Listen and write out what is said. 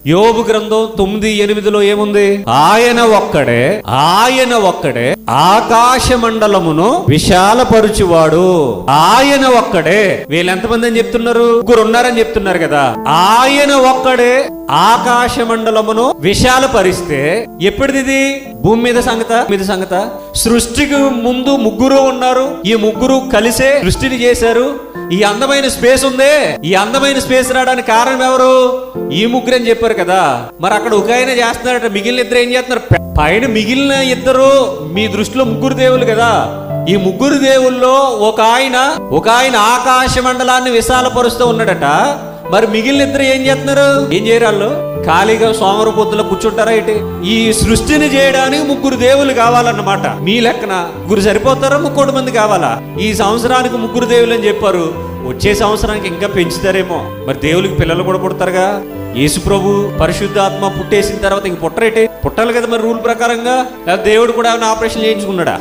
యోబు గ్రంథం 9:8 ఏముంది? ఆయన ఒక్కడే ఆకాశ మండలమును విశాలపరుచువాడు. ఆయన ఒక్కడే. వీళ్ళు ఎంతమంది అని చెప్తున్నారు? ముగ్గురు ఉన్నారని చెప్తున్నారు కదా. ఆయన ఒక్కడే ఆకాశ మండలమును విశాలపరిస్తే ఎప్పటిది? భూమి మీద సంగత. సృష్టికి ముందు ముగ్గురు ఉన్నారు. ఈ ముగ్గురు కలిసే సృష్టిని చేశారు. ఈ అందమైన స్పేస్ ఉందే, ఈ అందమైన స్పేస్ రావడానికి కారణం ఎవరు? ఈ ముగ్గురు అని చెప్పారు కదా. మరి అక్కడ ఒక ఆయన చేస్తున్నారట, మిగిలిన ఇద్దరు ఏం చేస్తున్నారు? పైన మిగిలిన ఇద్దరు మీ దృష్టిలో ముగ్గురు దేవుళ్ళు కదా. ఈ ముగ్గురు దేవుల్లో ఒక ఆయన ఆకాశ మండలాన్ని విశాలపరుస్తూ ఉన్నాడట. మరి మిగిలిన ఇద్దరు ఏం చేస్తున్నారు? ఏం చేయరు? వాళ్ళు ఖాళీగా సోమవారం పొద్దులో కూర్చుంటారా? ఇటు ఈ సృష్టిని చేయడానికి ముగ్గురు దేవుళ్ళు కావాలన్నమాట. మీ లెక్కన ముగ్గురు సరిపోతారా? 3 మంది కావాలా? ఈ సంవత్సరానికి ముగ్గురు దేవుళ్ళు అని చెప్పారు. వచ్చే సంవత్సరానికి ఇంకా పెంచుతారేమో. మరి దేవుడికి పిల్లలు కూడా పుడతారుగా. యేసు ప్రభు పరిశుద్ధాత్మ పుట్టేసిన తర్వాత ఇంక పుట్టరేటే? పుట్టాలి కదా మరి రూల్ ప్రకారంగా. దేవుడు కూడా ఆపరేషన్ చేయించుకున్నాడా?